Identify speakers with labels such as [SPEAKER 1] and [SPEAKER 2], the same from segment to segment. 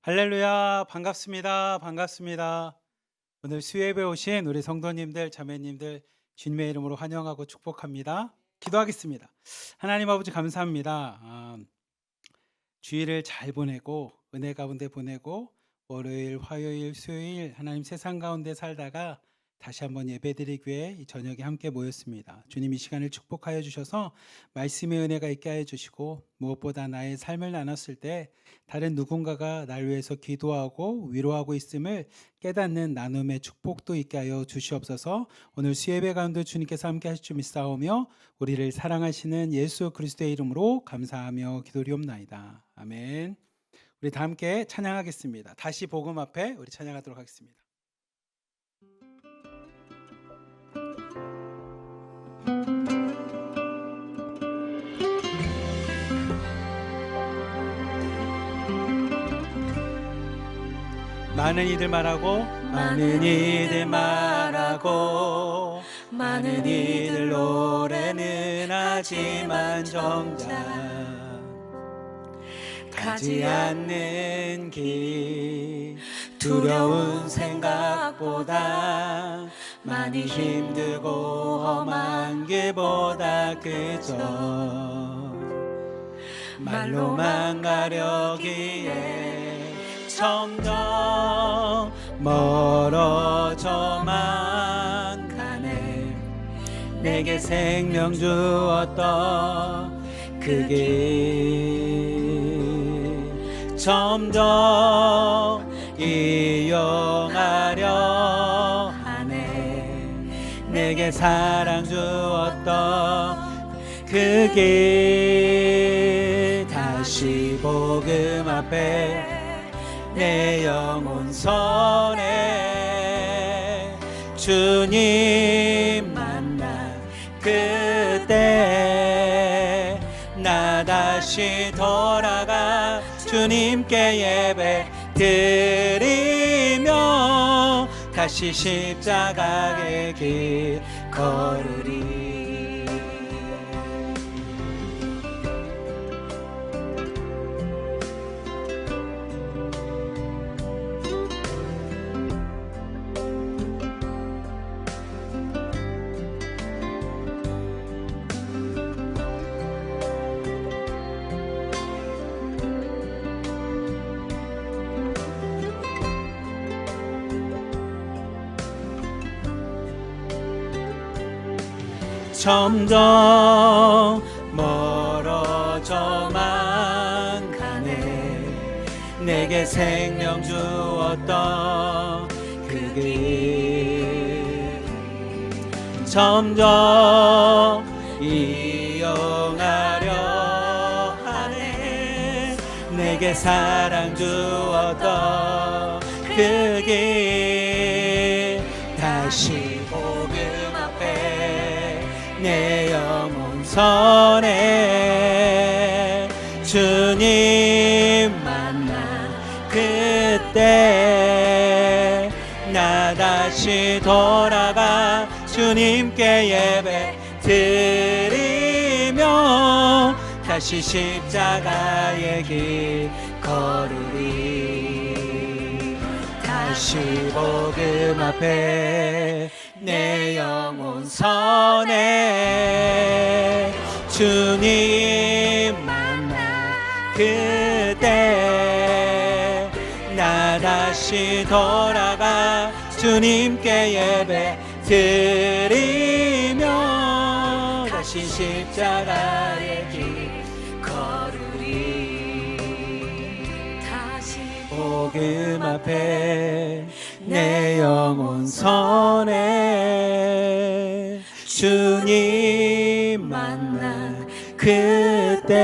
[SPEAKER 1] 할렐루야, 반갑습니다. 반갑습니다. 오늘 수예배 오신 우리 성도님들, 자매님들 주님의 이름으로 환영하고 축복합니다. 기도하겠습니다. 하나님 아버지 감사합니다. 주일을 잘 보내고 은혜 가운데 보내고 월요일, 화요일, 수요일 하나님 세상 가운데 살다가 다시 한번 예배드리기 위해 이 저녁에 함께 모였습니다. 주님 이 시간을 축복하여 주셔서 말씀의 은혜가 있게 하여 주시고 무엇보다 나의 삶을 나눴을 때 다른 누군가가 날 위해서 기도하고 위로하고 있음을 깨닫는 나눔의 축복도 있게 하여 주시옵소서. 오늘 수예배 가운데 주님께서 함께 하실 줄 믿사오며 우리를 사랑하시는 예수 그리스도의 이름으로 감사하며 기도리옵나이다. 아멘. 우리 다 함께 찬양하겠습니다. 다시 복음 앞에 우리 찬양하도록 하겠습니다. 많은 이들 말하고 많은 이들 말하고 많은 이들 노래는 하지만 정작 가지 않는 길 두려운 생각보다 많이 힘들고 험한 길보다 그저 말로만 가려기에 점점 멀어져만 가네. 내게 생명 주었던 그 길 점점 이용하려 하네. 내게 사랑 주었던 그 길 다시 복음 앞에 내 영혼 선에 주님 만나 그때 나 다시 돌아가 주님께 예배 드리며 다시 십자가의 길 걸으리. 점점 멀어져만 가네. 내게 생명 주었던 그 길 점점 이용하려 하네. 내게 사랑 주었던 그 길 다시 복음 앞에 내 영혼 선에 주님 만나 그때 나 다시 돌아가 주님께 예배 드리며 다시 십자가의 길 걸으리. 다시 복음 앞에 내 영혼 선에 주님 만나 그때 나 다시 돌아가 주님께 예배 드리며 다시 십자가의 길 걸으리. 다시 복음 앞에 내 영혼 선에 주님 만나 그때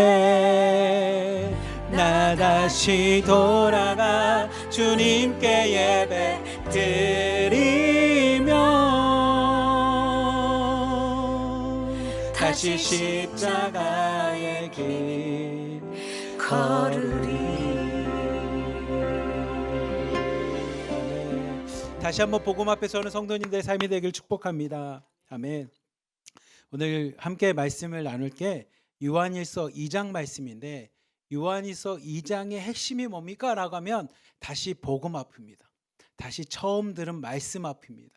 [SPEAKER 1] 나 다시 돌아가 주님께 예배 드리며 다시 십자가의 길 걸으리. 다시 한번 복음 앞에 서는 성도님들의 삶이 되길 축복합니다. 아멘. 오늘 함께 말씀을 나눌 게 요한일서 2장 말씀인데 요한일서 2장의 핵심이 뭡니까? 라고 하면 다시 복음 앞입니다. 다시 처음 들은 말씀 앞입니다.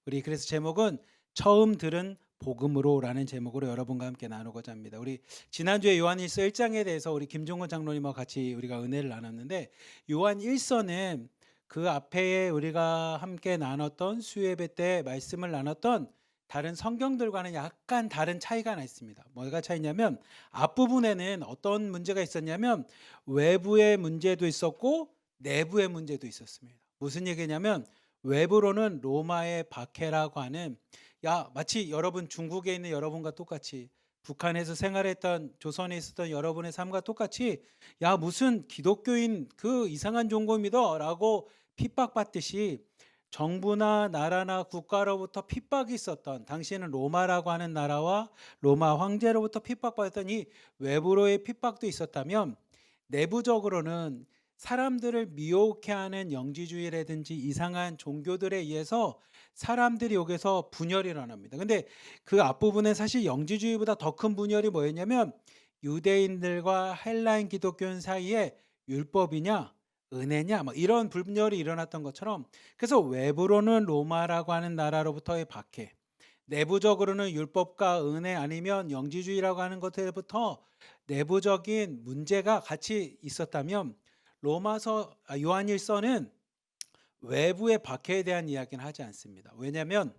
[SPEAKER 1] 우리 그래서 제목은 처음 들은 복음으로라는 제목으로 여러분과 함께 나누고자 합니다. 우리 지난주에 요한일서 1장에 대해서 우리 김종건 장로님과 같이 우리가 은혜를 나눴는데, 요한일서는 그 앞에 우리가 함께 나눴던 수요예배 때 말씀을 나눴던 다른 성경들과는 약간 다른 차이가 나 있습니다. 뭐가 차이냐면, 앞부분에는 어떤 문제가 있었냐면 외부의 문제도 있었고 내부의 문제도 있었습니다. 무슨 얘기냐면, 외부로는 로마의 박해라고 하는, 마치 여러분 중국에 있는 여러분과 똑같이, 북한에서 생활했던 조선에 있었던 여러분의 삶과 똑같이, 무슨 기독교인 그 이상한 종교 믿어라고 핍박받듯이 정부나 나라나 국가로부터 핍박이 있었던, 당시에는 로마라고 하는 나라와 로마 황제로부터 핍박받았던 이 외부로의 핍박도 있었다면, 내부적으로는 사람들을 미혹해 하는 영지주의라든지 이상한 종교들에 의해서 사람들이 여기서 분열이 일어납니다. 근데 그 앞부분에 사실 영지주의보다 더 큰 분열이 뭐였냐면, 유대인들과 헬라인 기독교인 사이에 율법이냐 은혜냐 이런 분열이 일어났던 것처럼, 그래서 외부로는 로마라고 하는 나라로부터의 박해, 내부적으로는 율법과 은혜 아니면 영지주의라고 하는 것들부터 내부적인 문제가 같이 있었다면, 요한일서는 외부의 박해에 대한 이야기는 하지 않습니다. 왜냐하면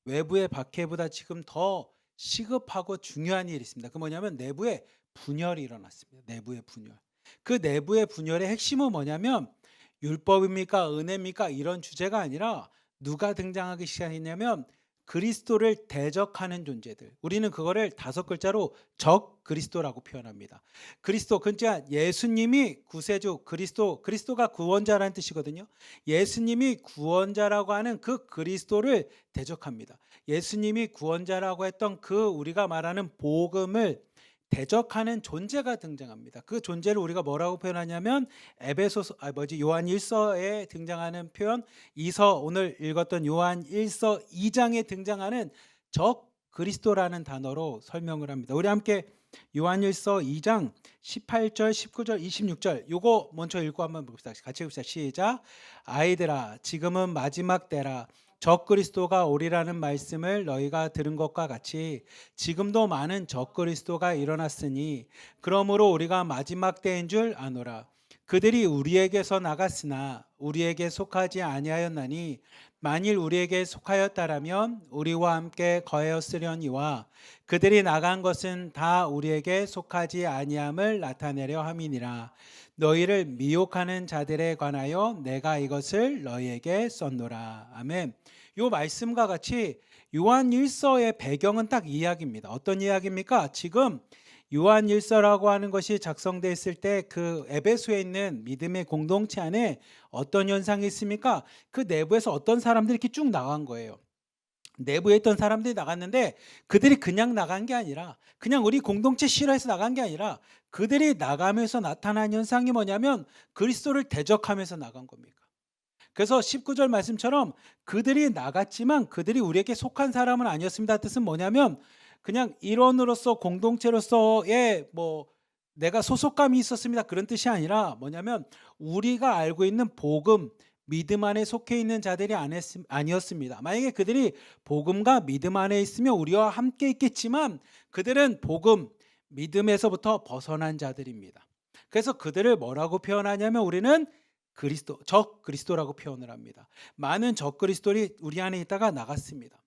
[SPEAKER 1] 외부의 박해보다 지금 더 시급하고 중요한 일이 있습니다. 그 뭐냐면 내부의 분열이 일어났습니다. 내부의 분열. 그 내부의 분열의 핵심은 뭐냐면, 율법입니까 은혜입니까 이런 주제가 아니라 누가 등장하기 시작했냐면, 그리스도를 대적하는 존재들. 우리는 그거를 5글자로 적 그리스도라고 표현합니다. 그리스도, 그러니까 예수님이 구세주, 그리스도가 구원자라는 뜻이거든요. 예수님이 구원자라고 하는 그 그리스도를 대적합니다. 예수님이 구원자라고 했던 그 우리가 말하는 복음을 대적하는 존재가 등장합니다. 그 존재를 우리가 뭐라고 표현하냐면, 요한 1서에 등장하는 표현, 오늘 읽었던 요한 1서 2장에 등장하는 적 그리스도라는 단어로 설명을 합니다. 우리 함께 요한 1서 2장 18절, 19절, 26절 요거 먼저 읽고 한번 봅시다. 같이 봅시다. 시작. 아이들아, 지금은 마지막 때라. 적그리스도가 오리라는 말씀을 너희가 들은 것과 같이 지금도 많은 적그리스도가 일어났으니, 그러므로 우리가 마지막 때인 줄 아노라. 그들이 우리에게서 나갔으나 우리에게 속하지 아니하였나니, 만일 우리에게 속하였다라면 우리와 함께 거하였으려니와, 그들이 나간 것은 다 우리에게 속하지 아니함을 나타내려 함이니라. 너희를 미혹하는 자들에 관하여 내가 이것을 너희에게 썼노라. 아멘. 요 말씀과 같이 요한 1서의 배경은 딱 이 이야기입니다. 어떤 이야기입니까? 지금 요한 1서라고 하는 것이 작성되어 있을 때 그 에베소에 있는 믿음의 공동체 안에 어떤 현상이 있습니까? 그 내부에서 어떤 사람들이 이렇게 쭉 나간 거예요. 내부에 있던 사람들이 나갔는데, 그들이 그냥 나간 게 아니라, 그냥 우리 공동체 싫어해서 나간 게 아니라, 그들이 나가면서 나타난 현상이 뭐냐면 그리스도를 대적하면서 나간 겁니다. 그래서 19절 말씀처럼 그들이 나갔지만 그들이 우리에게 속한 사람은 아니었습니다. 뜻은 뭐냐면, 그냥 일원으로서 공동체로서의 내가 소속감이 있었습니다 그런 뜻이 아니라, 뭐냐면 우리가 알고 있는 복음, 믿음 안에 속해 있는 자들이 아니었습니다. 만약에 그들이 복음과 믿음 안에 있으면 우리와 함께 있겠지만, 그들은 복음, 믿음에서부터 벗어난 자들입니다. 그래서 그들을 뭐라고 표현하냐면, 우리는 적 그리스도라고 표현을 합니다. 많은 적 그리스도들이 우리 안에 있다가 나갔습니다.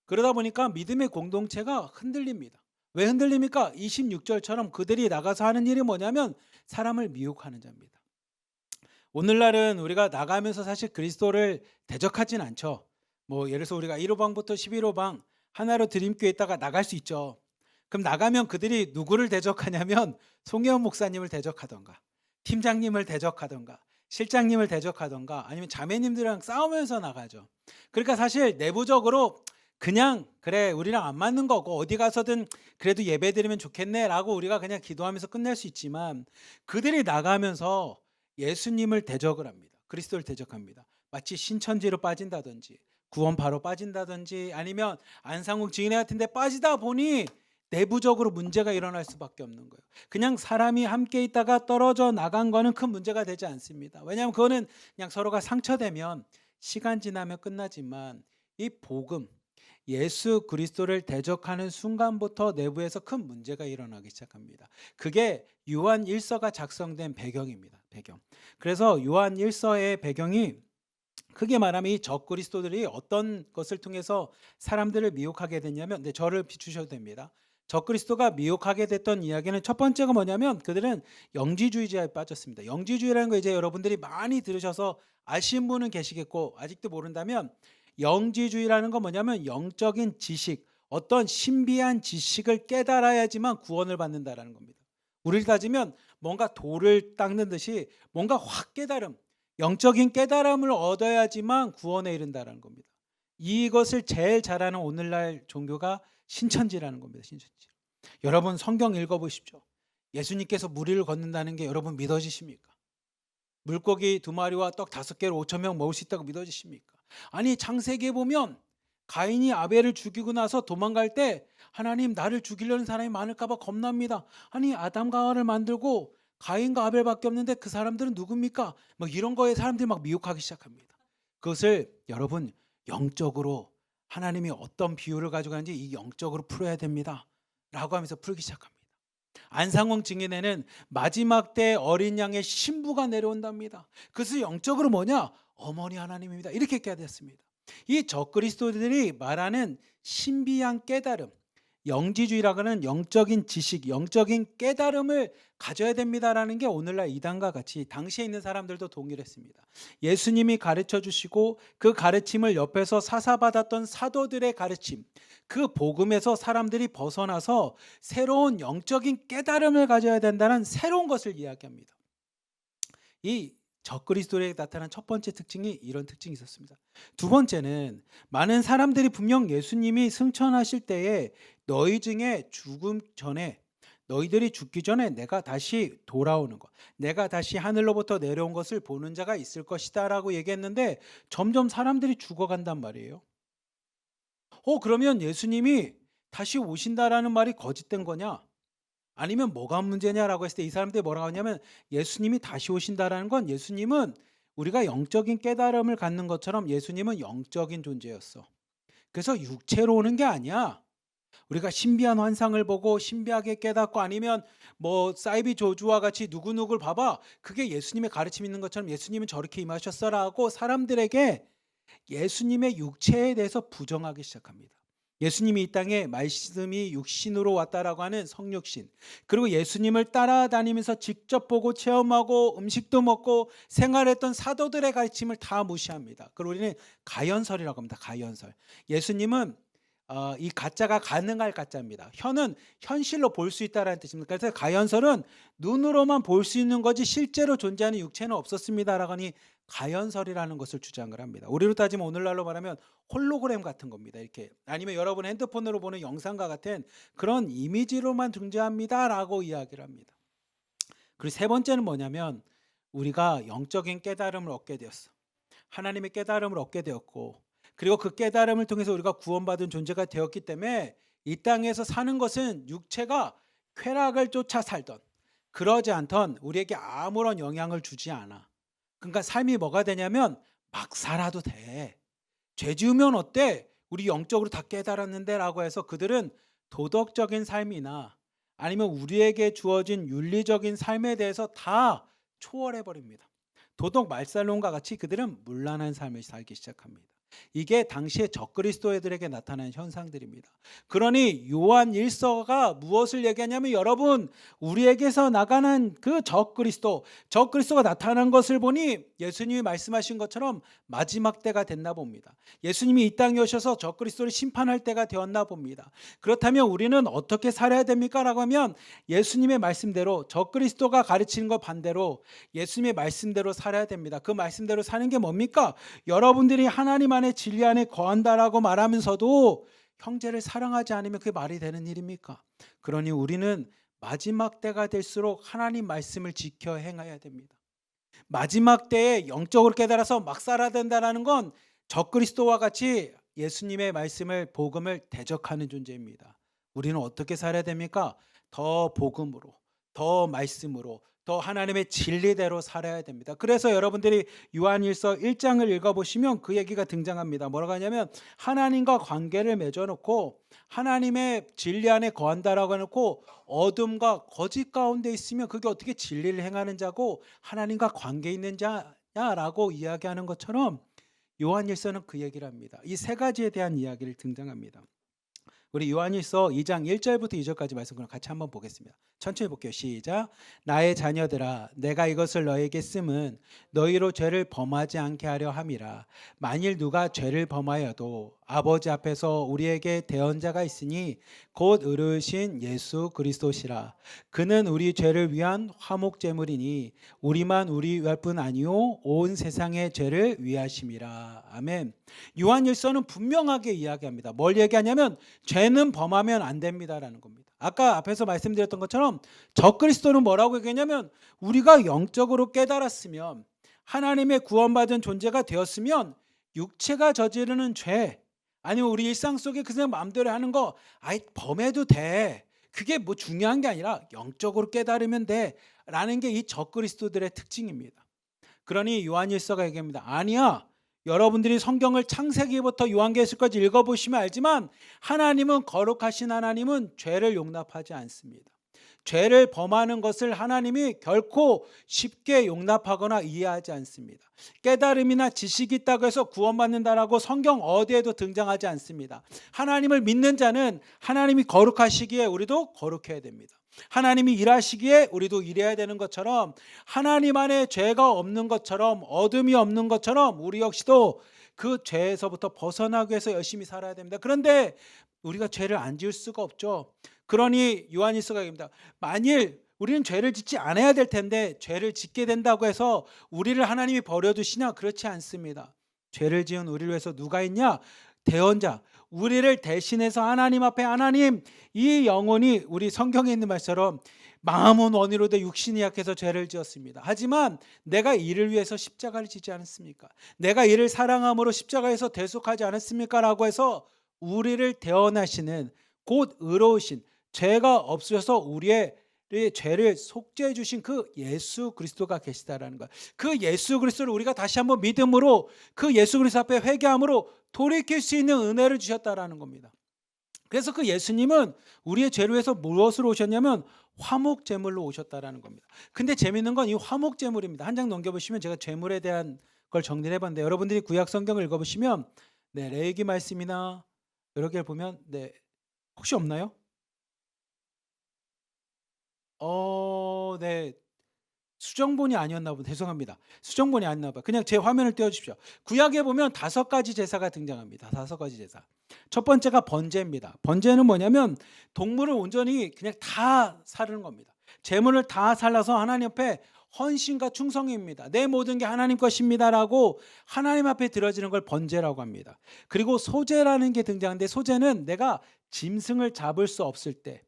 [SPEAKER 1] 그러다 보니까 믿음의 공동체가 흔들립니다. 왜 흔들립니까? 26절처럼 그들이 나가서 하는 일이 뭐냐면 사람을 미혹하는 자입니다. 오늘날은 우리가 나가면서 사실 그리스도를 대적하진 않죠. 예를 들어서 우리가 1호방부터 11호방 하나로 드림교회 있다가 나갈 수 있죠. 그럼 나가면 그들이 누구를 대적하냐면 송혜원 목사님을 대적하던가, 팀장님을 대적하던가, 실장님을 대적하던가, 아니면 자매님들이랑 싸우면서 나가죠. 그러니까 사실 내부적으로 그냥 그래 우리랑 안 맞는 거고 어디 가서든 그래도 예배 드리면 좋겠네 라고 우리가 그냥 기도하면서 끝낼 수 있지만, 그들이 나가면서 예수님을 대적을 합니다. 그리스도를 대적합니다. 마치 신천지로 빠진다든지 구원파로 빠진다든지, 아니면 안상국 증인회 같은 데 빠지다 보니 내부적으로 문제가 일어날 수밖에 없는 거예요. 그냥 사람이 함께 있다가 떨어져 나간 거는 큰 문제가 되지 않습니다. 왜냐하면 그거는 그냥 서로가 상처되면 시간 지나면 끝나지만 이 복음, 예수 그리스도를 대적하는 순간부터 내부에서 큰 문제가 일어나기 시작합니다. 그게 요한 1서가 작성된 배경입니다. 배경. 그래서 요한 1서의 배경이 크게 말하면 이 적그리스도들이 어떤 것을 통해서 사람들을 미혹하게 됐냐면, 네, 저를 비추셔도 됩니다. 적그리스도가 미혹하게 됐던 이야기는 첫 번째가 뭐냐면 그들은 영지주의자에 빠졌습니다. 영지주의라는 거 이제 여러분들이 많이 들으셔서 아시는 분은 계시겠고 아직도 모른다면, 영지주의라는 건 뭐냐면 영적인 지식, 어떤 신비한 지식을 깨달아야지만 구원을 받는다라는 겁니다. 우리를 따지면 뭔가 돌을 닦는 듯이 뭔가 확 깨달음, 영적인 깨달음을 얻어야지만 구원에 이른다라는 겁니다. 이것을 제일 잘하는 오늘날 종교가 신천지라는 겁니다. 신천지. 여러분 성경 읽어보십시오. 예수님께서 물 위를 걷는다는 게 여러분 믿어지십니까? 물고기 2마리와 떡 5개로 5,000명 먹을 수 있다고 믿어지십니까? 아니 창세기에 보면 가인이 아벨을 죽이고 나서 도망갈 때 하나님 나를 죽이려는 사람이 많을까 봐 겁납니다. 아니 아담과 하와를 만들고 가인과 아벨밖에 없는데 그 사람들은 누굽니까? 뭐 이런 거에 사람들이 막 미혹하기 시작합니다. 그것을 여러분 영적으로 하나님이 어떤 비유를 가지고 가는지 이 영적으로 풀어야 됩니다. 라고 하면서 풀기 시작합니다. 안상홍 증인에는 마지막 때 어린 양의 신부가 내려온답니다. 그것을 영적으로 뭐냐? 어머니 하나님입니다. 이렇게 깨닫습니다. 이 적그리스도들이 말하는 신비한 깨달음, 영지주의라고 하는 영적인 지식, 영적인 깨달음을 가져야 됩니다라는 게 오늘날 이단과 같이 당시에 있는 사람들도 동의를 했습니다. 예수님이 가르쳐 주시고 그 가르침을 옆에서 사사받았던 사도들의 가르침, 그 복음에서 사람들이 벗어나서 새로운 영적인 깨달음을 가져야 된다는 새로운 것을 이야기합니다. 이 적그리스도에 나타난 첫 번째 특징이 이런 특징이 있었습니다. 두 번째는 많은 사람들이 분명 예수님이 승천하실 때에 너희 중에 죽음 전에, 너희들이 죽기 전에 내가 다시 돌아오는 것, 내가 다시 하늘로부터 내려온 것을 보는 자가 있을 것이다 라고 얘기했는데 점점 사람들이 죽어간단 말이에요. 그러면 예수님이 다시 오신다라는 말이 거짓된 거냐? 아니면 뭐가 문제냐라고 했을 때 이 사람들이 뭐라고 하냐면, 예수님이 다시 오신다라는 건 예수님은 우리가 영적인 깨달음을 갖는 것처럼 예수님은 영적인 존재였어. 그래서 육체로 오는 게 아니야. 우리가 신비한 환상을 보고 신비하게 깨닫고 아니면 뭐 사이비 조주와 같이 누구누구를 봐봐. 그게 예수님의 가르침 있는 것처럼 예수님은 저렇게 임하셨어라고 사람들에게 예수님의 육체에 대해서 부정하기 시작합니다. 예수님이 이 땅에 말씀이 육신으로 왔다라고 하는 성육신, 그리고 예수님을 따라다니면서 직접 보고 체험하고 음식도 먹고 생활했던 사도들의 가르침을 다 무시합니다. 그리고 우리는 가연설이라고 합니다. 가연설. 예수님은 이 가짜가 가능할 가짜입니다. 현은 현실로 볼 수 있다라는 뜻입니다. 그래서 가연설은 눈으로만 볼 수 있는 거지 실제로 존재하는 육체는 없었습니다라고 하니 가연설이라는 것을 주장을 합니다. 우리로 따지면 오늘날로 말하면 홀로그램 같은 겁니다. 이렇게 아니면 여러분 핸드폰으로 보는 영상과 같은 그런 이미지로만 존재합니다라고 이야기를 합니다. 그리고 세 번째는 뭐냐면 우리가 영적인 깨달음을 얻게 되었어. 하나님의 깨달음을 얻게 되었고, 그리고 그 깨달음을 통해서 우리가 구원받은 존재가 되었기 때문에 이 땅에서 사는 것은 육체가 쾌락을 쫓아 살던, 그러지 않던 우리에게 아무런 영향을 주지 않아. 그러니까 삶이 뭐가 되냐면 막 살아도 돼. 죄 지으면 어때? 우리 영적으로 다 깨달았는데 라고 해서 그들은 도덕적인 삶이나 아니면 우리에게 주어진 윤리적인 삶에 대해서 다 초월해 버립니다. 도덕 말살론과 같이 그들은 문란한 삶을 살기 시작합니다. 이게 당시의 적그리스도들에게 나타난 현상들입니다. 그러니 요한 1서가 무엇을 얘기하냐면 여러분 우리에게서 나가는 그 적그리스도가 나타난 것을 보니 예수님이 말씀하신 것처럼 마지막 때가 됐나 봅니다. 예수님이 이 땅에 오셔서 적그리스도를 심판할 때가 되었나 봅니다. 그렇다면 우리는 어떻게 살아야 됩니까? 라고 하면 예수님의 말씀대로, 적그리스도가 가르치는 것 반대로 예수님의 말씀대로 살아야 됩니다. 그 말씀대로 사는 게 뭡니까? 여러분들이 하나님 안에 진리 안에 거한다라고 말하면서도 형제를 사랑하지 않으면 그게 말이 되는 일입니까? 그러니 우리는 마지막 때가 될수록 하나님 말씀을 지켜 행해야 됩니다. 마지막 때에 영적으로 깨달아서 막 살아야 된다는 건 적그리스도와 같이 예수님의 말씀을 복음을 대적하는 존재입니다. 우리는 어떻게 살아야 됩니까? 더 복음으로, 더 말씀으로, 더 하나님의 진리대로 살아야 됩니다. 그래서 여러분들이 요한일서 1장을 읽어보시면 그 얘기가 등장합니다. 뭐라고 하냐면 하나님과 관계를 맺어놓고 하나님의 진리 안에 거한다라고 해놓고 어둠과 거짓 가운데 있으면 그게 어떻게 진리를 행하는 자고 하나님과 관계 있는 자냐라고 이야기하는 것처럼 요한일서는 그 얘기를 합니다. 이 세 가지에 대한 이야기를 등장합니다. 우리 요한일서 2장 1절부터 2절까지 말씀을 같이 한번 보겠습니다. 천천히 볼게요. 시작. 나의 자녀들아 내가 이것을 너에게 쓰면 너희로 죄를 범하지 않게 하려 함이라. 만일 누가 죄를 범하여도 아버지 앞에서 우리에게 대언자가 있으니 곧 의로우신 예수 그리스도시라. 그는 우리 죄를 위한 화목제물이니 우리만 우리 위할 뿐 아니요 온 세상의 죄를 위하심이라. 아멘. 요한일서는 분명하게 이야기합니다. 뭘 얘기하냐면 죄는 범하면 안 됩니다라는 겁니다. 아까 앞에서 말씀드렸던 것처럼 적그리스도는 뭐라고 얘기했냐면 우리가 영적으로 깨달았으면 하나님의 구원받은 존재가 되었으면 육체가 저지르는 죄 아니면 우리 일상 속에 그냥 마음대로 하는 거 범해도 돼. 그게 뭐 중요한 게 아니라 영적으로 깨달으면 돼 라는 게 이 적그리스도들의 특징입니다. 그러니 요한일서가 얘기합니다. 아니야. 여러분들이 성경을 창세기부터 요한계시까지 읽어보시면 알지만 하나님은 거룩하신 하나님은 죄를 용납하지 않습니다. 죄를 범하는 것을 하나님이 결코 쉽게 용납하거나 이해하지 않습니다. 깨달음이나 지식이 있다고 해서 구원받는다라고 성경 어디에도 등장하지 않습니다. 하나님을 믿는 자는 하나님이 거룩하시기에 우리도 거룩해야 됩니다. 하나님이 일하시기에 우리도 일해야 되는 것처럼 하나님 안에 죄가 없는 것처럼 어둠이 없는 것처럼 우리 역시도 그 죄에서부터 벗어나기 위해서 열심히 살아야 됩니다. 그런데 우리가 죄를 안 지을 수가 없죠. 그러니 요한일서가 얘기합니다. 만일 우리는 죄를 짓지 않아야 될 텐데 죄를 짓게 된다고 해서 우리를 하나님이 버려두시냐? 그렇지 않습니다. 죄를 지은 우리를 위해서 누가 있냐? 대언자, 우리를 대신해서 하나님 앞에 하나님 이 영혼이 우리 성경에 있는 말처럼 마음은 원이로 돼 육신이 약해서 죄를 지었습니다. 하지만 내가 이를 위해서 십자가를 지지 않았습니까? 내가 이를 사랑함으로 십자가에서 대속하지 않았습니까? 라고 해서 우리를 대언하시는 곧 의로우신 죄가 없으셔서 우리의 죄를 속죄해 주신 그 예수 그리스도가 계시다라는 것. 그 예수 그리스도를 우리가 다시 한번 믿음으로 그 예수 그리스도 앞에 회개함으로 돌이킬 수 있는 은혜를 주셨다라는 겁니다. 그래서 그 예수님은 우리의 죄를 위해서 무엇으로 오셨냐면 화목 제물로 오셨다라는 겁니다. 근데 재밌는 건 이 화목 제물입니다. 한 장 넘겨보시면 제가 제물에 대한 걸 정리를 해봤는데 여러분들이 구약 성경을 읽어보시면 레위기 말씀이나 여러 개를 보면 혹시 없나요? 네. 수정본이 아니었나 보다. 죄송합니다. 수정본이 아니었나 봐. 그냥 제 화면을 띄워 주십시오. 구약에 보면 5가지 제사가 등장합니다. 5가지 제사. 첫 번째가 번제입니다. 번제는 뭐냐면 동물을 온전히 그냥 다 사르는 겁니다. 제물을 다 살라서 하나님 앞에 헌신과 충성입니다. 내 모든 게 하나님 것입니다라고 하나님 앞에 드려지는 걸 번제라고 합니다. 그리고 소제라는 게 등장하는데 소제는 내가 짐승을 잡을 수 없을 때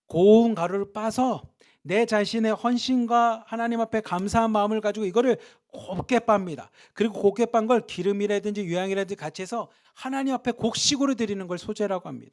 [SPEAKER 1] 고운 가루를 빠서 내 자신의 헌신과 하나님 앞에 감사한 마음을 가지고 이거를 곱게 빱니다. 그리고 곱게 빻은 걸 기름이라든지 유향이라든지 같이 해서 하나님 앞에 곡식으로 드리는 걸 소제라고 합니다.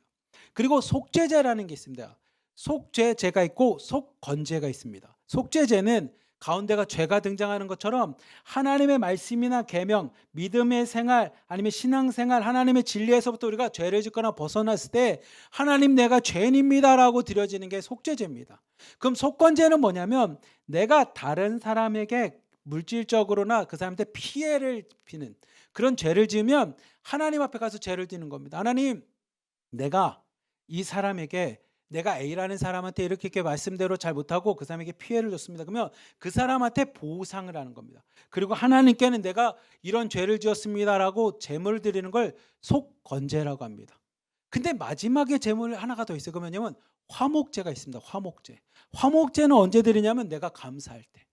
[SPEAKER 1] 그리고 속죄제라는 게 있습니다. 속죄제가 있고 속건제가 있습니다. 속죄제는 가운데가 죄가 등장하는 것처럼 하나님의 말씀이나 계명, 믿음의 생활 아니면 신앙생활, 하나님의 진리에서부터 우리가 죄를 짓거나 벗어났을 때 하나님 내가 죄인입니다라고 드려지는 게 속죄제입니다. 그럼 속건제는 뭐냐면 내가 다른 사람에게 물질적으로나 그 사람한테 피해를 입히는 그런 죄를 지으면 하나님 앞에 가서 죄를 지는 겁니다. 하나님 내가 이 사람에게 내가 A라는 사람한테 이렇게 말씀대로 잘 못하고 그 사람에게 피해를 줬습니다. 그러면 그 사람한테 보상을 하는 겁니다. 그리고 하나님께는 내가 이런 죄를 지었습니다라고 제물을 드리는 걸 속건제라고 합니다. 근데 마지막에 제물 하나가 더 있어요. 그러면 화목제가 있습니다. 화목제. 화목제는 언제 드리냐면 내가 감사할 때.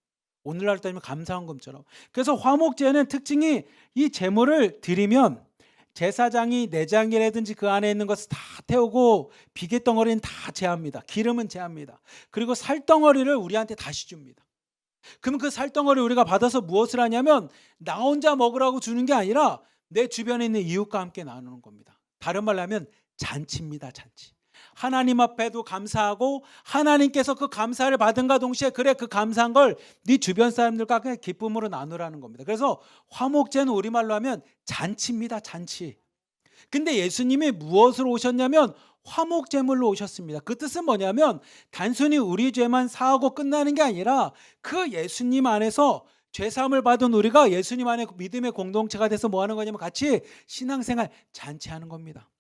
[SPEAKER 1] 오늘날 따지면 감사헌금처럼. 그래서 화목제는 특징이 이 제물을 드리면 제사장이 내장이라든지 그 안에 있는 것을 다 태우고 비계덩어리는 다 제합니다. 기름은 제합니다. 그리고 살덩어리를 우리한테 다시 줍니다. 그럼 그 살덩어리를 우리가 받아서 무엇을 하냐면 나 혼자 먹으라고 주는 게 아니라 내 주변에 있는 이웃과 함께 나누는 겁니다. 다른 말로 하면 잔치입니다. 잔치. 하나님 앞에도 감사하고 하나님께서 그 감사를 받은가 동시에 그래 그 감사한 걸 네 주변 사람들과 그냥 기쁨으로 나누라는 겁니다. 그래서 화목제는 우리말로 하면 잔치입니다. 잔치. 근데 예수님이 무엇으로 오셨냐면 화목제물로 오셨습니다. 그 뜻은 뭐냐면 단순히 우리 죄만 사하고 끝나는 게 아니라 그 예수님 안에서 죄사함을 받은 우리가 예수님 안에 믿음의 공동체가 돼서 뭐 하는 거냐면 같이 신앙생활 잔치하는 겁니다.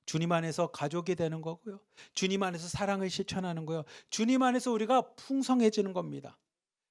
[SPEAKER 1] 주님 안에서 가족이 되는 거고요. 주님 안에서 사랑을 실천하는 거예요. 주님 안에서 우리가 풍성해지는 겁니다.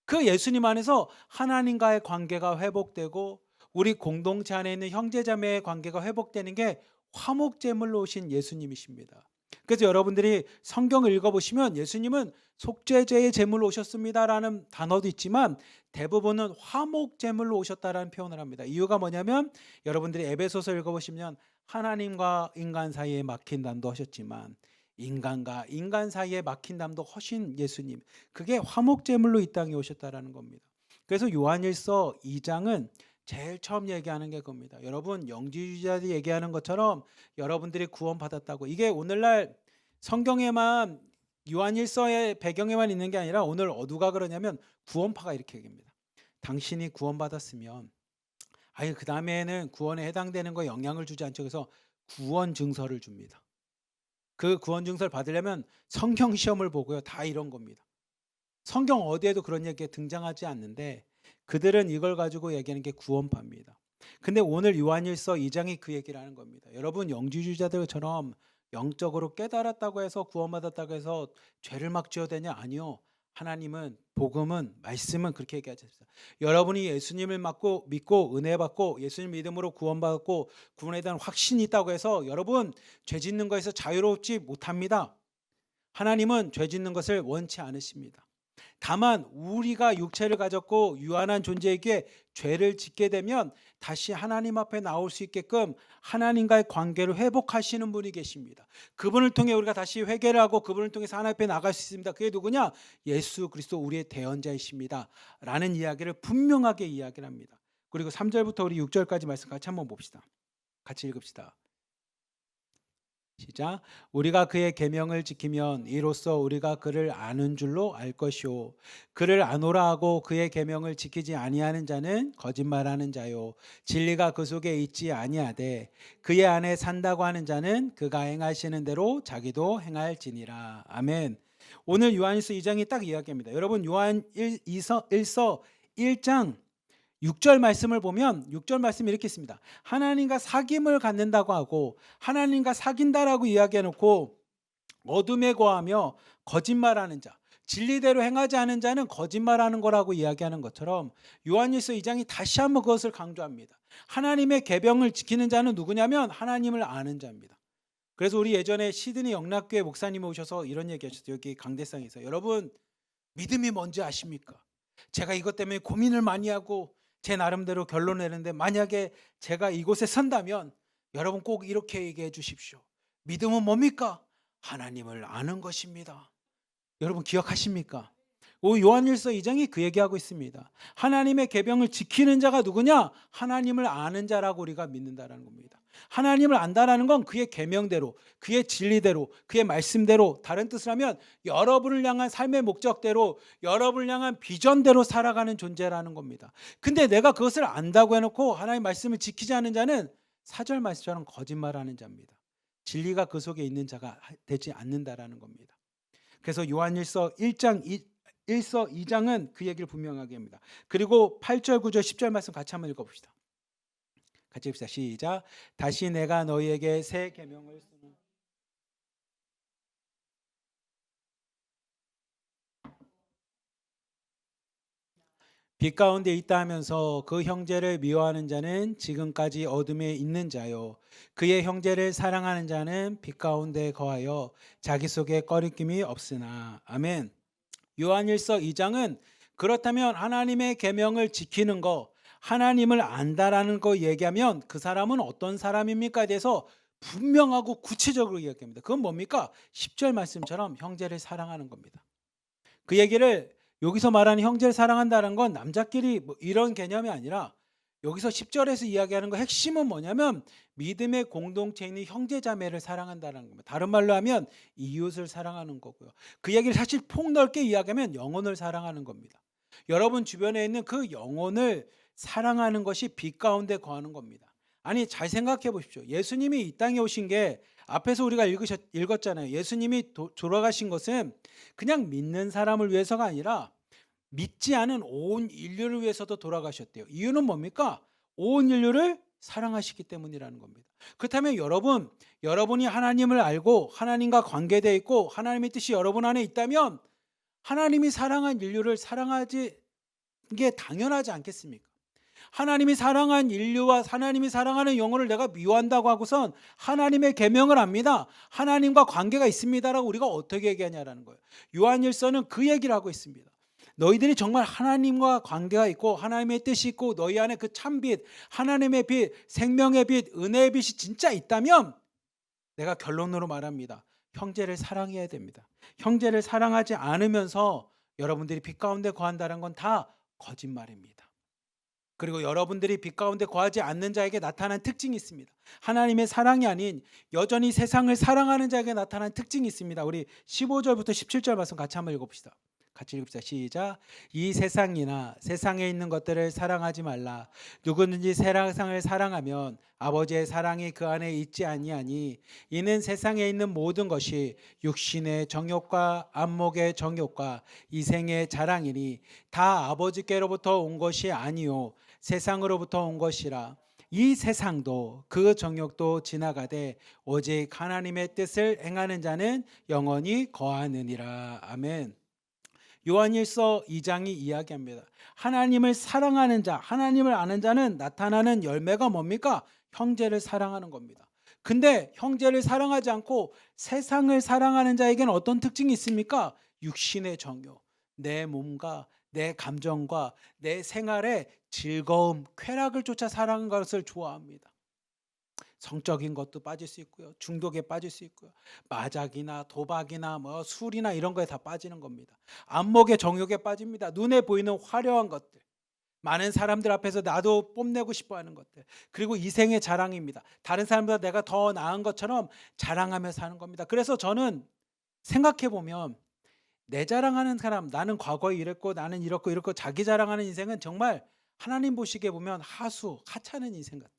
[SPEAKER 1] 그 예수님 안에서 하나님과의 관계가 회복되고 우리 공동체 안에 있는 형제자매의 관계가 회복되는 게 화목제물로 오신 예수님이십니다. 그래서 여러분들이 성경을 읽어보시면 예수님은 속죄제의 제물로 오셨습니다라는 단어도 있지만 대부분은 화목제물로 오셨다라는 표현을 합니다. 이유가 뭐냐면 여러분들이 에베소서 읽어보시면 하나님과 인간 사이에 막힌 담도 하셨지만 인간과 인간 사이에 막힌 담도 허신 예수님, 그게 화목제물로 이 땅에 오셨다라는 겁니다. 그래서 요한일서 2장은 제일 처음 얘기하는 게 그겁니다. 여러분 영지주의자들이 얘기하는 것처럼 여러분들이 구원받았다고, 이게 오늘날 성경에만 요한일서의 배경에만 있는 게 아니라 오늘 어두가 그러냐면 구원파가 이렇게 얘기합니다. 당신이 구원받았으면 아예 그 다음에는 구원에 해당되는 거에 영향을 주지 않죠. 그래서 구원 증서를 줍니다. 그 구원 증서를 받으려면 성경 시험을 보고요. 다 이런 겁니다. 성경 어디에도 그런 얘기가 등장하지 않는데 그들은 이걸 가지고 얘기하는 게 구원파입니다. 근데 오늘 요한일서 2장이 그 얘기를 하는 겁니다. 여러분 영지주의자들처럼 영적으로 깨달았다고 해서 구원받았다고 해서 죄를 막 지어야 되냐? 아니요. 하나님은 복음은 말씀은 그렇게 얘기하셨어요. 여러분이 예수님을 믿고 은혜 받고 예수님 믿음으로 구원받고 구원에 대한 확신이 있다고 해서 여러분 죄 짓는 것에서 자유롭지 못합니다. 하나님은 죄 짓는 것을 원치 않으십니다. 다만 우리가 육체를 가졌고 유한한 존재에게 죄를 짓게 되면 다시 하나님 앞에 나올 수 있게끔 하나님과의 관계를 회복하시는 분이 계십니다. 그분을 통해 우리가 다시 회개를 하고 그분을 통해서 하나님 앞에 나갈 수 있습니다. 그게 누구냐? 예수 그리스도 우리의 대언자이십니다 라는 이야기를 분명하게 이야기를 합니다. 그리고 3절부터 우리 6절까지 말씀 같이 한번 봅시다. 같이 읽읍시다. 시작. 우리가 그의 계명을 지키면 이로써 우리가 그를 아는 줄로 알 것이요 그를 아노라 하고 그의 계명을 지키지 아니하는 자는 거짓말하는 자요 진리가 그 속에 있지 아니하되 그의 안에 산다고 하는 자는 그가 행하시는 대로 자기도 행할지니라. 아멘. 오늘 요한일서 2장이 딱 이야기합니다. 여러분 요한일서 1장 6절 말씀을 보면 6절 말씀이 이렇게 있습니다. 하나님과 사귐을 갖는다고 하고 하나님과 사귄다라고 이야기해놓고 어둠에 거하며 거짓말하는 자, 진리대로 행하지 않은 자는 거짓말하는 거라고 이야기하는 것처럼 요한일서 2장이 다시 한번 그것을 강조합니다. 하나님의 계명을 지키는 자는 누구냐면 하나님을 아는 자입니다. 그래서 우리 예전에 시드니 영락교회 목사님이 오셔서 이런 얘기 하셨어요. 여기 강대상에서. 여러분 믿음이 뭔지 아십니까? 제가 이것 때문에 고민을 많이 하고 제 나름대로 결론 내는데 만약에 제가 이곳에 선다면 여러분 꼭 이렇게 얘기해 주십시오. 믿음은 뭡니까? 하나님을 아는 것입니다. 여러분 기억하십니까? 요한일서 2장이 그 얘기하고 있습니다. 하나님의 계명을 지키는 자가 누구냐? 하나님을 아는 자라고 우리가 믿는다라는 겁니다. 하나님을 안다라는 건 그의 계명대로, 그의 진리대로, 그의 말씀대로, 다른 뜻을 하면 여러분을 향한 삶의 목적대로, 여러분을 향한 비전대로 살아가는 존재라는 겁니다. 근데 내가 그것을 안다고 해놓고 하나님의 말씀을 지키지 않는 자는 4절 말씀처럼 거짓말하는 자입니다. 진리가 그 속에 있는 자가 되지 않는다라는 겁니다. 그래서 요한일서 2장은 그 얘기를 분명하게 합니다. 그리고 8절, 9절, 10절 말씀 같이 한번 읽어봅시다. 같이 읽읍시다. 시작. 다시 내가 너희에게 새 계명을 쓰는 빛 가운데 있다 하면서 그 형제를 미워하는 자는 지금까지 어둠에 있는 자요 그의 형제를 사랑하는 자는 빛 가운데 거하여 자기 속에 꺼리낌이 없으나. 아멘. 요한일서 2장은 그렇다면 하나님의 계명을 지키는 거, 하나님을 안다라는 거 얘기하면 그 사람은 어떤 사람입니까에 대해서 분명하고 구체적으로 이야기합니다. 그건 뭡니까? 10절 말씀처럼 형제를 사랑하는 겁니다. 그 얘기를 여기서 말하는 형제를 사랑한다는 건 남자끼리 뭐 이런 개념이 아니라 여기서 10절에서 이야기하는 거 핵심은 뭐냐면 믿음의 공동체에 있는 형제자매를 사랑한다는 겁니다. 다른 말로 하면 이웃을 사랑하는 거고요. 그 얘기를 사실 폭넓게 이야기하면 영혼을 사랑하는 겁니다. 여러분 주변에 있는 그 영혼을 사랑하는 것이 빛 가운데 거하는 겁니다. 아니 잘 생각해 보십시오. 예수님이 이 땅에 오신 게 앞에서 우리가 읽었잖아요. 예수님이 돌아가신 것은 그냥 믿는 사람을 위해서가 아니라 믿지 않은 온 인류를 위해서도 돌아가셨대요. 이유는 뭡니까? 온 인류를 사랑하시기 때문이라는 겁니다. 그렇다면 여러분이 하나님을 알고 하나님과 관계되어 있고 하나님의 뜻이 여러분 안에 있다면 하나님이 사랑한 인류를 사랑하지 게 당연하지 않겠습니까? 하나님이 사랑한 인류와 하나님이 사랑하는 영혼을 내가 미워한다고 하고선 하나님의 계명을 압니다. 하나님과 관계가 있습니다라고 우리가 어떻게 얘기하냐라는 거예요. 요한일서는 그 얘기를 하고 있습니다. 너희들이 정말 하나님과 관계가 있고 하나님의 뜻이 있고 너희 안에 그 참빛, 하나님의 빛, 생명의 빛, 은혜의 빛이 진짜 있다면 내가 결론으로 말합니다. 형제를 사랑해야 됩니다. 형제를 사랑하지 않으면서 여러분들이 빛 가운데 거한다는 건 다 거짓말입니다. 그리고 여러분들이 빛 가운데 거하지 않는 자에게 나타난 특징이 있습니다. 하나님의 사랑이 아닌 여전히 세상을 사랑하는 자에게 나타난 특징이 있습니다. 우리 15절부터 17절 말씀 같이 한번 읽어봅시다. 같이 읽읍시다. 시작. 이 세상이나 세상에 있는 것들을 사랑하지 말라. 누구든지 세상을 사랑하면 아버지의 사랑이 그 안에 있지 아니하니 이는 세상에 있는 모든 것이 육신의 정욕과 안목의 정욕과 이생의 자랑이니 다 아버지께로부터 온 것이 아니요 세상으로부터 온 것이라. 이 세상도 그 정욕도 지나가되 오직 하나님의 뜻을 행하는 자는 영원히 거하느니라. 아멘. 요한일서 2장이 이야기합니다. 하나님을 사랑하는 자, 하나님을 아는 자는 나타나는 열매가 뭡니까? 형제를 사랑하는 겁니다. 근데 형제를 사랑하지 않고 세상을 사랑하는 자에게는 어떤 특징이 있습니까? 육신의 정욕, 내 몸과 내 감정과 내 생활의 즐거움, 쾌락을 쫓아 사랑하는 것을 좋아합니다. 성적인 것도 빠질 수 있고요. 중독에 빠질 수 있고요. 마작이나 도박이나 뭐 술이나 이런 거에 다 빠지는 겁니다. 안목의 정욕에 빠집니다. 눈에 보이는 화려한 것들. 많은 사람들 앞에서 나도 뽐내고 싶어 하는 것들. 그리고 이생의 자랑입니다. 다른 사람보다 내가 더 나은 것처럼 자랑하며 사는 겁니다. 그래서 저는 생각해 보면 내 자랑하는 사람, 나는 과거에 이랬고 나는 이렇고 자기 자랑하는 인생은 정말 하나님 보시기에 보면 하찮은 인생 같아요.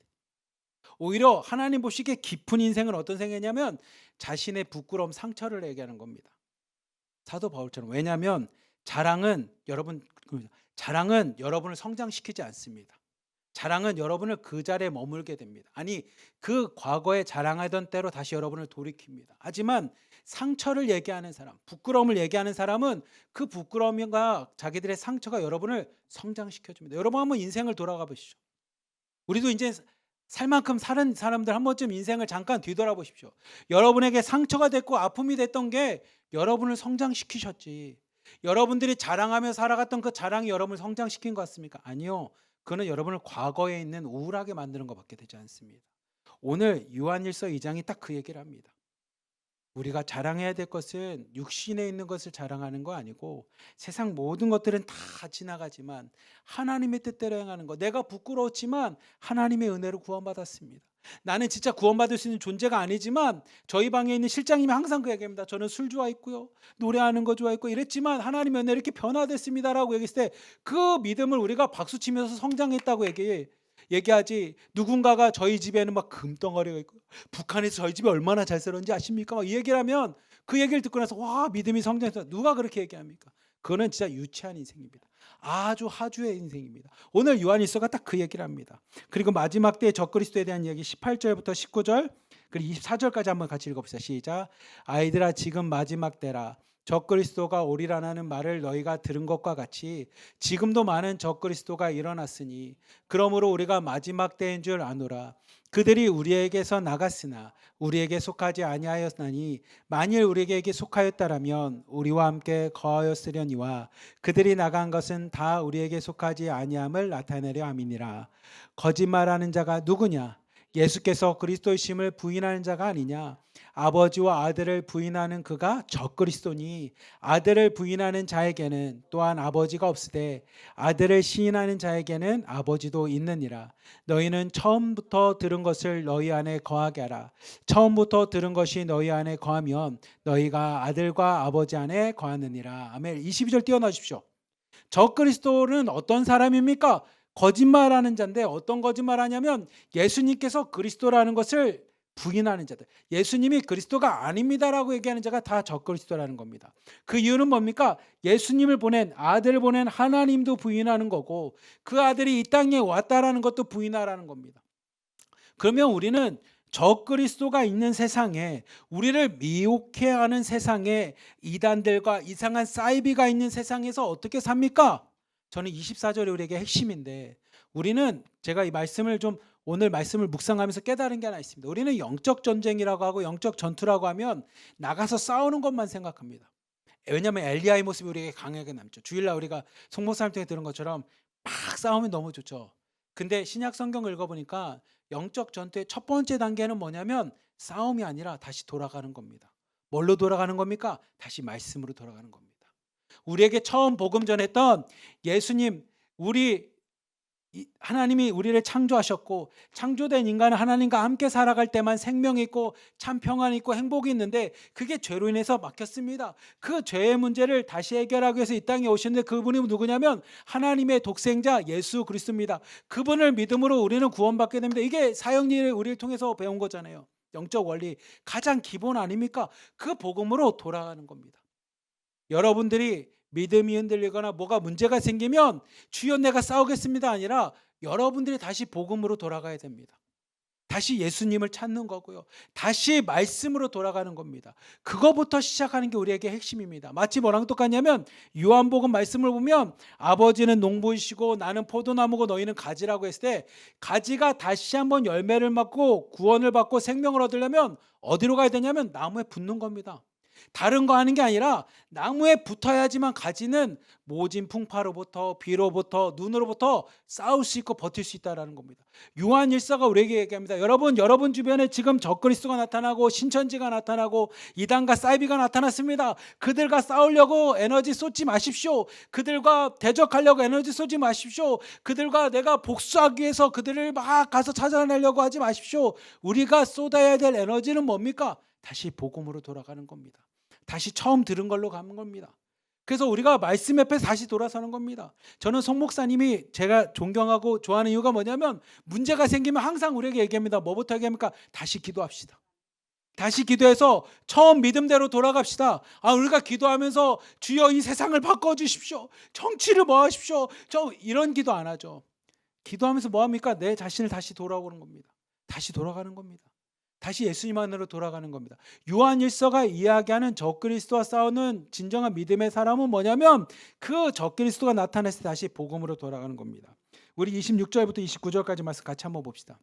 [SPEAKER 1] 오히려 하나님 보시기에 깊은 인생은 어떤 생애냐면 자신의 부끄러움, 상처를 얘기하는 겁니다. 사도 바울처럼. 왜냐하면 자랑은 여러분을 성장시키지 않습니다. 자랑은 여러분을 그 자리에 머물게 됩니다. 아니 그 과거에 자랑하던 때로 다시 여러분을 돌이킵니다. 하지만 상처를 얘기하는 사람, 부끄러움을 얘기하는 사람은 그 부끄러움과 자기들의 상처가 여러분을 성장시켜줍니다. 여러분 한번 인생을 돌아가 보시죠. 우리도 이제 살 만큼 사는 사람들 한 번쯤 인생을 잠깐 뒤돌아보십시오. 여러분에게 상처가 됐고 아픔이 됐던 게 여러분을 성장시키셨지. 여러분들이 자랑하며 살아갔던 그 자랑이 여러분을 성장시킨 것 같습니까? 아니요. 그거는 여러분을 과거에 있는 우울하게 만드는 것밖에 되지 않습니다. 오늘 요한일서 2장이 딱 그 얘기를 합니다. 우리가 자랑해야 될 것은 육신에 있는 것을 자랑하는 거 아니고 세상 모든 것들은 다 지나가지만 하나님의 뜻대로 행하는 거. 내가 부끄러웠지만 하나님의 은혜로 구원받았습니다. 나는 진짜 구원받을 수 있는 존재가 아니지만 저희 방에 있는 실장님이 항상 그 얘기합니다. 저는 술 좋아했고요. 노래하는 거 좋아했고 이랬지만 하나님의 은혜로 이렇게 변화됐습니다라고 얘기했을 때 그 믿음을 우리가 박수치면서 성장했다고 얘기하지. 누군가가 저희 집에는 막 금덩어리가 있고 북한에서 저희 집이 얼마나 잘 살았는지 아십니까? 막 이 얘기를 하면 그 얘기를 듣고 나서 와 믿음이 성장했다. 누가 그렇게 얘기합니까? 그거는 진짜 유치한 인생입니다. 아주 하주의 인생입니다. 오늘 요한일서가 딱 그 얘기를 합니다. 그리고 마지막 때의 적그리스도에 대한 이야기 18절부터 19절 그리고 24절까지 한번 같이 읽어봅시다. 시작. 아이들아 지금 마지막 때라. 적그리스도가 오리라는 말을 너희가 들은 것과 같이 지금도 많은 적그리스도가 일어났으니 그러므로 우리가 마지막 때인 줄 아노라. 그들이 우리에게서 나갔으나 우리에게 속하지 아니하였나니 만일 우리에게 속하였다라면 우리와 함께 거하였으려니와 그들이 나간 것은 다 우리에게 속하지 아니함을 나타내려 함이니라. 거짓말하는 자가 누구냐? 예수께서 그리스도이심을 부인하는 자가 아니냐? 아버지와 아들을 부인하는 그가 적그리스도니 아들을 부인하는 자에게는 또한 아버지가 없으되 아들을 시인하는 자에게는 아버지도 있느니라. 너희는 처음부터 들은 것을 너희 안에 거하게 하라. 처음부터 들은 것이 너희 안에 거하면 너희가 아들과 아버지 안에 거하느니라. 아멘. 22절 띄워놔 주십시오. 적그리스도는 어떤 사람입니까? 거짓말하는 자인데 어떤 거짓말하냐면 예수님께서 그리스도라는 것을 부인하는 자들. 예수님이 그리스도가 아닙니다라고 얘기하는 자가 다 적그리스도라는 겁니다. 그 이유는 뭡니까? 예수님을 보낸 아들을 보낸 하나님도 부인하는 거고 그 아들이 이 땅에 왔다라는 것도 부인하라는 겁니다. 그러면 우리는 적그리스도가 있는 세상에 우리를 미혹해하는 세상에 이단들과 이상한 사이비가 있는 세상에서 어떻게 삽니까? 저는 24절이 우리에게 핵심인데 우리는 제가 이 말씀을 좀 오늘 말씀을 묵상하면서 깨달은 게 하나 있습니다. 우리는 영적 전쟁이라고 하고 영적 전투라고 하면 나가서 싸우는 것만 생각합니다. 왜냐하면 엘리야의 모습이 우리에게 강하게 남죠. 주일날 우리가 송목사님 통해 들은 것처럼 막 싸우면 너무 좋죠. 근데 신약 성경을 읽어보니까 영적 전투의 첫 번째 단계는 뭐냐면 싸움이 아니라 다시 돌아가는 겁니다. 뭘로 돌아가는 겁니까? 다시 말씀으로 돌아가는 겁니다. 우리에게 처음 복음 전했던 예수님, 하나님이 우리를 창조하셨고 창조된 인간은 하나님과 함께 살아갈 때만 생명이 있고 참 평안이 있고 행복이 있는데 그게 죄로 인해서 막혔습니다. 그 죄의 문제를 다시 해결하기 위해서 이 땅에 오셨는데 그분이 누구냐면 하나님의 독생자 예수 그리스도입니다. 그분을 믿음으로 우리는 구원받게 됩니다. 이게 사형리를 우리를 통해서 배운 거잖아요. 영적 원리 가장 기본 아닙니까? 그 복음으로 돌아가는 겁니다. 여러분들이 믿음이 흔들리거나 뭐가 문제가 생기면 주여 내가 싸우겠습니다 아니라 여러분들이 다시 복음으로 돌아가야 됩니다. 다시 예수님을 찾는 거고요. 다시 말씀으로 돌아가는 겁니다. 그거부터 시작하는 게 우리에게 핵심입니다. 마치 뭐랑 똑같냐면 요한복음 말씀을 보면 아버지는 농부이시고 나는 포도나무고 너희는 가지라고 했을 때 가지가 다시 한번 열매를 맺고 구원을 받고 생명을 얻으려면 어디로 가야 되냐면 나무에 붙는 겁니다. 다른 거 하는 게 아니라 나무에 붙어야지만 가지는 모진 풍파로부터 비로부터 눈으로부터 싸울 수 있고 버틸 수 있다는 겁니다. 요한 1서가 우리에게 얘기합니다. 여러분 주변에 지금 적그리스도가 나타나고 신천지가 나타나고 이단과 사이비가 나타났습니다. 그들과 싸우려고 에너지 쏟지 마십시오. 그들과 대적하려고 에너지 쏟지 마십시오. 그들과 내가 복수하기 위해서 그들을 막 가서 찾아내려고 하지 마십시오. 우리가 쏟아야 될 에너지는 뭡니까? 다시 복음으로 돌아가는 겁니다. 다시 처음 들은 걸로 가는 겁니다. 그래서 우리가 말씀 앞에 다시 돌아서는 겁니다. 저는 송 목사님이 제가 존경하고 좋아하는 이유가 뭐냐면 문제가 생기면 항상 우리에게 얘기합니다. 뭐부터 얘기합니까? 다시 기도합시다. 다시 기도해서 처음 믿음대로 돌아갑시다. 우리가 기도하면서 주여 이 세상을 바꿔주십시오. 정치를 뭐 하십시오. 저 이런 기도 안 하죠. 기도하면서 뭐 합니까? 내 자신을 다시 돌아오는 겁니다. 다시 돌아가는 겁니다. 다시 예수님 안으로 돌아가는 겁니다. 요한 1서가 이야기하는 적그리스도와 싸우는 진정한 믿음의 사람은 뭐냐면 그 적그리스도가 나타났을 때 다시 복음으로 돌아가는 겁니다. 우리 26절부터 29절까지 말씀 같이 한번 봅시다.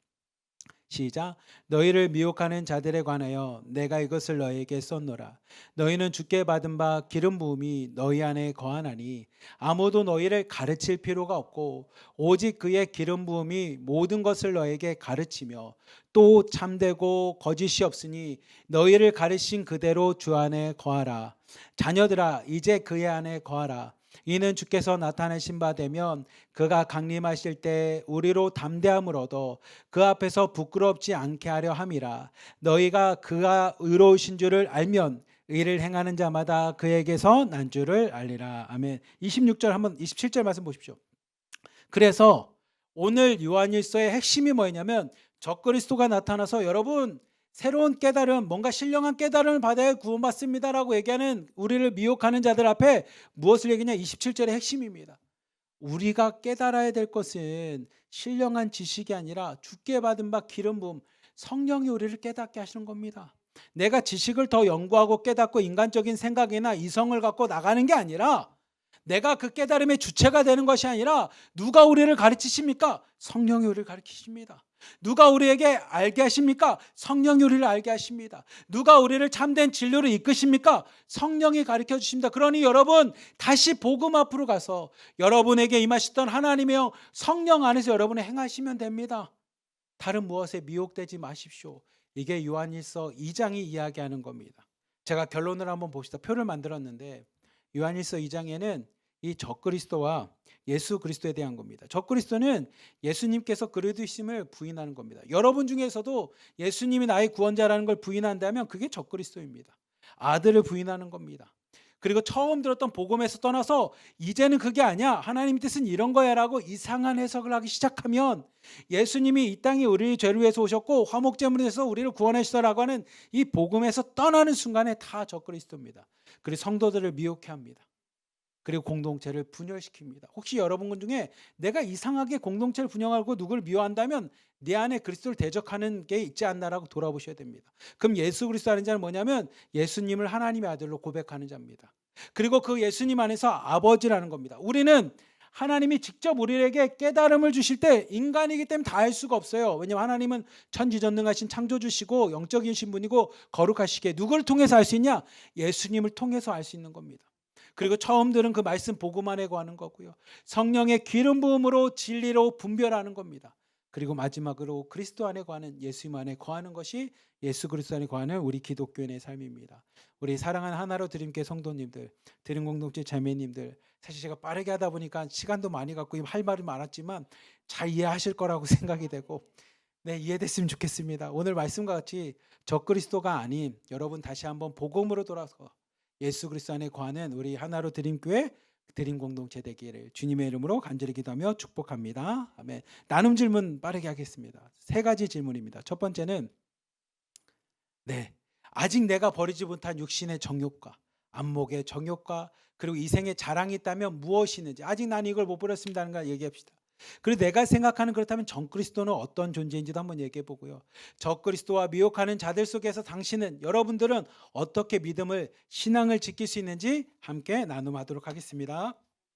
[SPEAKER 1] 시작. 너희를 미혹하는 자들에 관하여 내가 이것을 너희에게 썼노라. 너희는 주께 받은 바 기름 부음이 너희 안에 거하나니 아무도 너희를 가르칠 필요가 없고 오직 그의 기름 부음이 모든 것을 너희에게 가르치며 또 참되고 거짓이 없으니 너희를 가르친 그대로 주 안에 거하라. 자녀들아 이제 그의 안에 거하라. 이는 주께서 나타내신 바 되면 그가 강림하실 때 우리로 담대함을 얻어 그 앞에서 부끄럽지 않게 하려 함이라. 너희가 그가 의로우신 줄을 알면 의를 행하는 자마다 그에게서 난 줄을 알리라. 아멘. 26절 한번 27절 말씀 보십시오. 그래서 오늘 요한일서의 핵심이 뭐냐면 적그리스도가 나타나서 여러분 새로운 깨달음, 뭔가 신령한 깨달음을 받아야 구원받습니다라고 얘기하는 우리를 미혹하는 자들 앞에 무엇을 얘기냐? 27절의 핵심입니다. 우리가 깨달아야 될 것은 신령한 지식이 아니라 주께 받은 바 기름 부음, 성령이 우리를 깨닫게 하시는 겁니다. 내가 지식을 더 연구하고 깨닫고 인간적인 생각이나 이성을 갖고 나가는 게 아니라 내가 그 깨달음의 주체가 되는 것이 아니라 누가 우리를 가르치십니까? 성령이 우리를 가르치십니다. 누가 우리에게 알게 하십니까? 성령이 우리를 알게 하십니다. 누가 우리를 참된 진리로 이끄십니까? 성령이 가르쳐 주십니다. 그러니 여러분 다시 복음 앞으로 가서 여러분에게 임하시던 하나님의 성령 안에서 여러분이 행하시면 됩니다. 다른 무엇에 미혹되지 마십시오. 이게 요한일서 2장이 이야기하는 겁니다. 제가 결론을 한번 봅시다. 표를 만들었는데 요한일서 2장에는 이 적그리스도와 예수 그리스도에 대한 겁니다. 적그리스도는 예수님께서 그리스도이심을 부인하는 겁니다. 여러분 중에서도 예수님이 나의 구원자라는 걸 부인한다면 그게 적그리스도입니다. 아들을 부인하는 겁니다. 그리고 처음 들었던 복음에서 떠나서 이제는 그게 아니야, 하나님 뜻은 이런 거야라고 이상한 해석을 하기 시작하면 예수님이 이 땅에 우리를 죄를 위해서 오셨고 화목제물이 돼서 우리를 구원하시더라고 하는 이 복음에서 떠나는 순간에 다 적그리스도입니다. 그리고 성도들을 미혹해 합니다. 그리고 공동체를 분열시킵니다. 혹시 여러분 중에 내가 이상하게 공동체를 분열하고 누구를 미워한다면 내 안에 그리스도를 대적하는 게 있지 않나라고 돌아보셔야 됩니다. 그럼 예수 그리스도 하는 자는 뭐냐면 예수님을 하나님의 아들로 고백하는 자입니다. 그리고 그 예수님 안에서 아버지라는 겁니다. 우리는 하나님이 직접 우리에게 깨달음을 주실 때 인간이기 때문에 다 알 수가 없어요. 왜냐하면 하나님은 천지전능하신 창조주시고 영적이신 분이고 거룩하시기에 누구를 통해서 알 수 있냐? 예수님을 통해서 알 수 있는 겁니다. 그리고 처음 들은 그 말씀 복음 안에 거하는 거고요. 성령의 기름 부음으로 진리로 분별하는 겁니다. 그리고 마지막으로 그리스도 안에 거하는, 예수님 안에 거하는 것이 예수 그리스도 안에 거하는 우리 기독교인의 삶입니다. 우리 사랑하는 하나로 드림교회 성도님들, 드림 공동체 자매님들, 사실 제가 빠르게 하다 보니까 시간도 많이 갖고 할 말이 많았지만 잘 이해하실 거라고 생각이 되고, 네, 이해됐으면 좋겠습니다. 오늘 말씀과 같이 적그리스도가 아닌 여러분 다시 한번 복음으로 돌아서 예수 그리스도 안에 거하는 우리 하나로 드림교회 드림 공동체 되기를 주님의 이름으로 간절히 기도하며 축복합니다. 아멘. 나눔 질문 빠르게 하겠습니다. 3가지 질문입니다. 첫 번째는 아직 내가 버리지 못한 육신의 정욕과 안목의 정욕과 그리고 이생의 자랑이 있다면 무엇이 있는지, 아직 난 이걸 못 버렸습니다는 걸 얘기합시다. 그리고 내가 생각하는 그렇다면 적그리스도는 어떤 존재인지도 한번 얘기해 보고요. 적그리스도와 미혹하는 자들 속에서 당신은, 여러분들은 어떻게 믿음을, 신앙을 지킬 수 있는지 함께 나눔하도록 하겠습니다.